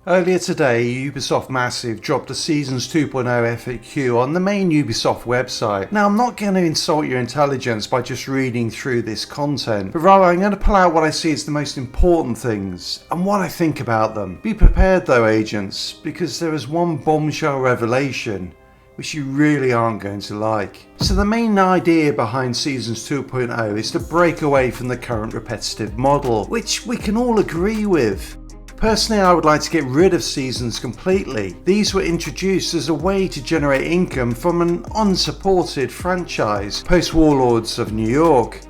Earlier today, Ubisoft Massive dropped a Seasons 2.0 FAQ on the main Ubisoft website. Now, I'm not going to insult your intelligence by just reading through this content, but rather I'm going to pull out what I see as the most important things and what I think about them. Be prepared though, agents, because there is one bombshell revelation which you really aren't going to like. So the main idea behind Seasons 2.0 is to break away from the current repetitive model, which we can all agree with. Personally, I would like to get rid of Seasons completely. These were introduced as a way to generate income from an unsupported franchise, post Warlords of New York.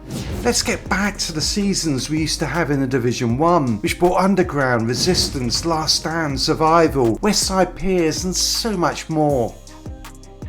Let's get back to the Seasons we used to have in the Division 1, which brought Underground, Resistance, Last Stand, Survival, Westside Piers and so much more.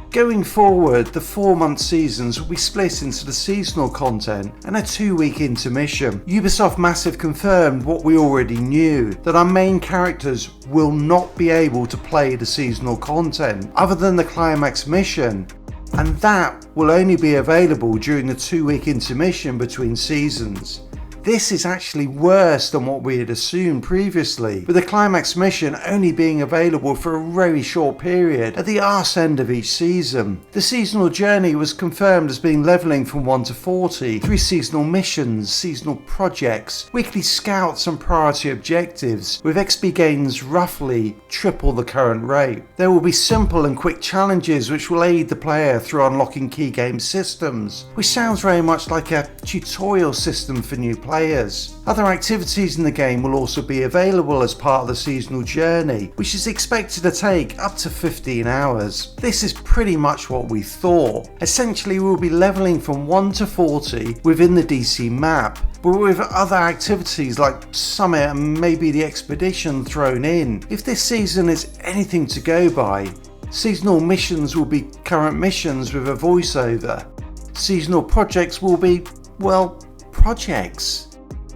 Going forward, the 4-month seasons will be split into the seasonal content and a 2-week intermission. Ubisoft Massive confirmed what we already knew, that our main characters will not be able to play the seasonal content other than the climax mission, and that will only be available during the 2-week intermission between seasons. This is actually worse than what we had assumed previously, with the climax mission only being available for a very short period at the arse end of each season. The seasonal journey was confirmed as being levelling from 1 to 40 through seasonal missions, seasonal projects, weekly scouts and priority objectives, with XP gains roughly triple the current rate. There will be simple and quick challenges which will aid the player through unlocking key game systems, which sounds very much like a tutorial system for new players. Other activities in the game will also be available as part of the seasonal journey, which is expected to take up to 15 hours. This is pretty much what we thought. Essentially, we'll be levelling from 1 to 40 within the DC map, but with other activities like Summit and maybe the Expedition thrown in. If this season is anything to go by, seasonal missions will be current missions with a voiceover. Seasonal projects will be, well, projects.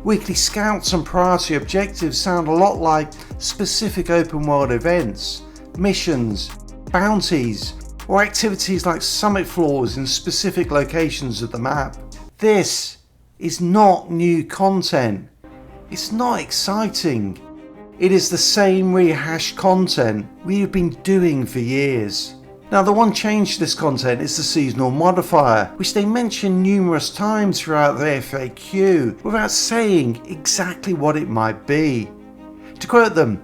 Weekly scouts and priority objectives sound a lot like specific open world events, missions, bounties, or activities like summit floors in specific locations of the map. This is not new content. It's not exciting. It is the same rehashed content we have been doing for years. Now, the one change to this content is the seasonal modifier, which they mention numerous times throughout the FAQ without saying exactly what it might be. To quote them,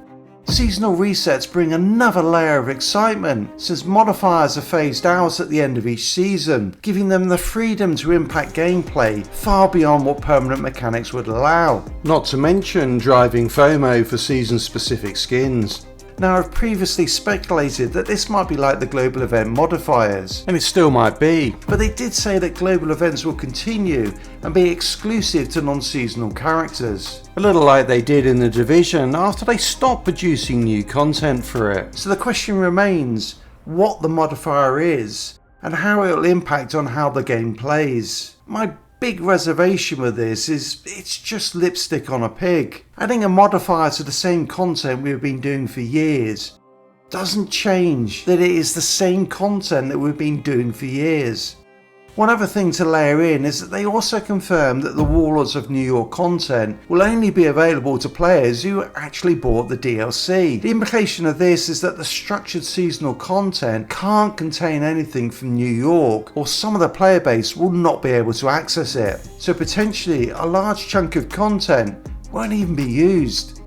"Seasonal resets bring another layer of excitement since modifiers are phased out at the end of each season, giving them the freedom to impact gameplay far beyond what permanent mechanics would allow. Not to mention driving FOMO for season-specific skins." Now, I've previously speculated that this might be like the global event modifiers, and it still might be, but they did say that global events will continue and be exclusive to non-seasonal characters. A little like they did in the Division after they stopped producing new content for it. So the question remains what the modifier is and how it will impact on how the game plays. My big reservation with this is it's just lipstick on a pig. Adding a modifier to the same content we've been doing for years doesn't change that it is the same content that we've been doing for years. One other thing to layer in is that they also confirmed that the Warlords of New York content will only be available to players who actually bought the DLC. The implication of this is that the structured seasonal content can't contain anything from New York, or some of the player base will not be able to access it. So potentially a large chunk of content won't even be used.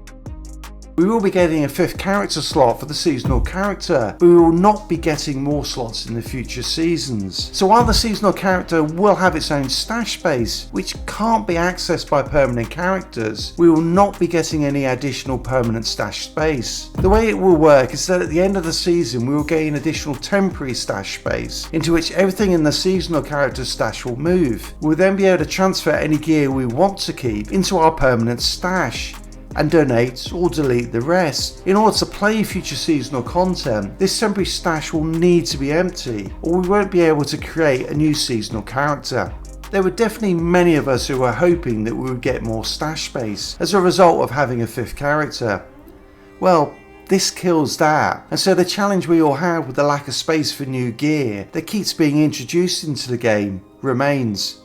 We will be getting a 5th character slot for the seasonal character, but we will not be getting more slots in the future seasons. So while the seasonal character will have its own stash base, which can't be accessed by permanent characters, we will not be getting any additional permanent stash space. The way it will work is that at the end of the season we will gain additional temporary stash space, into which everything in the seasonal character stash will move. We'll then be able to transfer any gear we want to keep into our permanent stash, and donate or delete the rest. In order to play future seasonal content, this temporary stash will need to be empty, or we won't be able to create a new seasonal character. There were definitely many of us who were hoping that we would get more stash space as a result of having a 5th character. Well, this kills that, and so the challenge we all have with the lack of space for new gear that keeps being introduced into the game remains.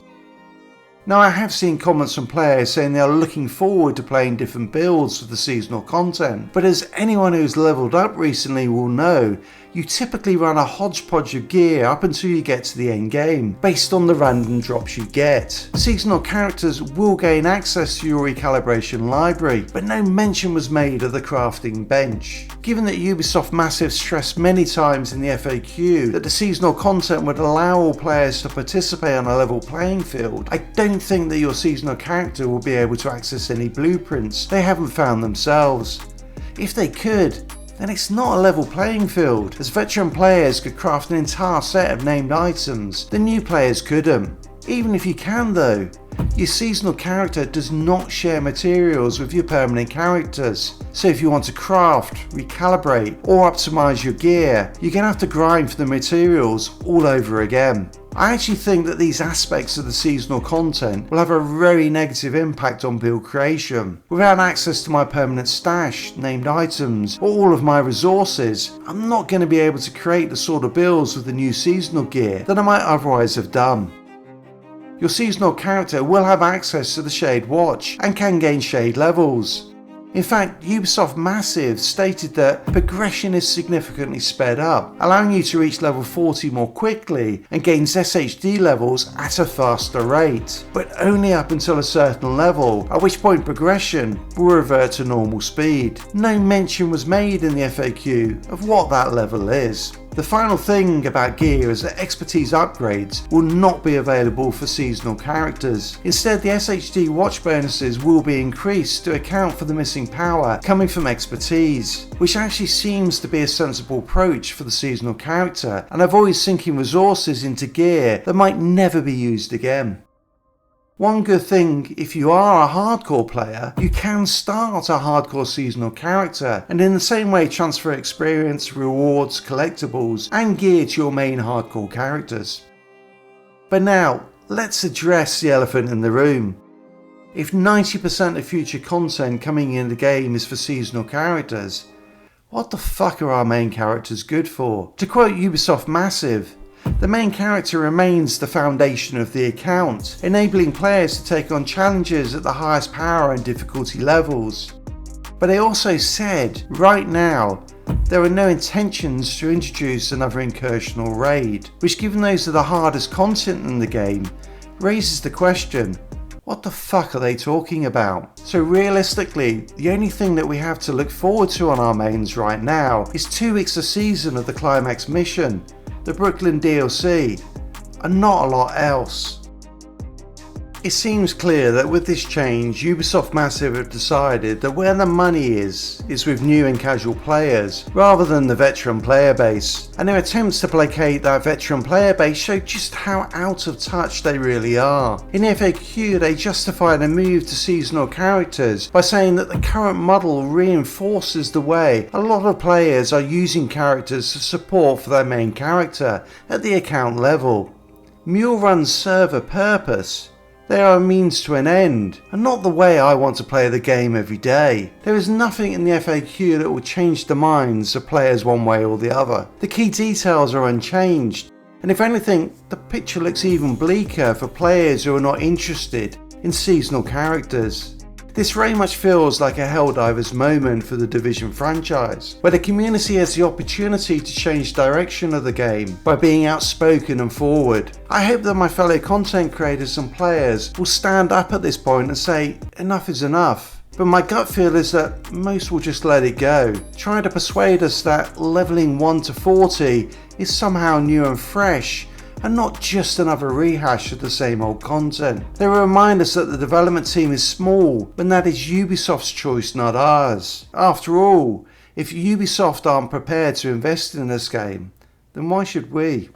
Now, I have seen comments from players saying they are looking forward to playing different builds of the seasonal content, but as anyone who's leveled up recently will know, you typically run a hodgepodge of gear up until you get to the end game, based on the random drops you get. Seasonal characters will gain access to your recalibration library, but no mention was made of the crafting bench. Given that Ubisoft Massive stressed many times in the FAQ that the seasonal content would allow all players to participate on a level playing field, I don't think that your seasonal character will be able to access any blueprints they haven't found themselves. If they could, then it's not a level playing field, as veteran players could craft an entire set of named items the new players couldn't. Even if you can though, your seasonal character does not share materials with your permanent characters, so if you want to craft, recalibrate or optimize your gear, you're going to have to grind for the materials all over again. I actually think that these aspects of the seasonal content will have a very negative impact on build creation. Without access to my permanent stash, named items, or all of my resources, I'm not going to be able to create the sort of builds with the new seasonal gear that I might otherwise have done. Your seasonal character will have access to the Shade Watch and can gain shade levels. In fact, Ubisoft Massive stated that progression is significantly sped up, allowing you to reach level 40 more quickly and gains SHD levels at a faster rate, but only up until a certain level, at which point progression will revert to normal speed. No mention was made in the FAQ of what that level is. The final thing about gear is that expertise upgrades will not be available for seasonal characters. Instead, the SHD Watch bonuses will be increased to account for the missing power coming from expertise, which actually seems to be a sensible approach for the seasonal character and avoids sinking resources into gear that might never be used again. One good thing, if you are a hardcore player, you can start a hardcore seasonal character and in the same way transfer experience, rewards, collectibles and gear to your main hardcore characters. But now, let's address the elephant in the room. If 90% of future content coming in the game is for seasonal characters, what the fuck are our main characters good for? To quote Ubisoft Massive, the main character remains the foundation of the account, enabling players to take on challenges at the highest power and difficulty levels. But they also said, right now, there are no intentions to introduce another incursional raid, which given those are the hardest content in the game, raises the question, what the fuck are they talking about? So realistically, the only thing that we have to look forward to on our mains right now is 2 weeks a season of the Climax mission, the Brooklyn DLC, and not a lot else. It seems clear that with this change, Ubisoft Massive have decided that where the money is with new and casual players, rather than the veteran player base, and their attempts to placate that veteran player base show just how out of touch they really are. In the FAQ, they justify the move to seasonal characters by saying that the current model reinforces the way a lot of players are using characters as support for their main character at the account level. Mule runs serve a purpose. They are a means to an end, and not the way I want to play the game every day. There is nothing in the FAQ that will change the minds of players one way or the other. The key details are unchanged, and if anything, the picture looks even bleaker for players who are not interested in seasonal characters. This very much feels like a Helldivers moment for the Division franchise, where the community has the opportunity to change direction of the game by being outspoken and forward. I hope that my fellow content creators and players will stand up at this point and say, enough is enough. But my gut feel is that most will just let it go, trying to persuade us that leveling 1 to 40 is somehow new and fresh, and not just another rehash of the same old content. They will remind us that the development team is small, but that is Ubisoft's choice, not ours. After all, if Ubisoft aren't prepared to invest in this game, then why should we?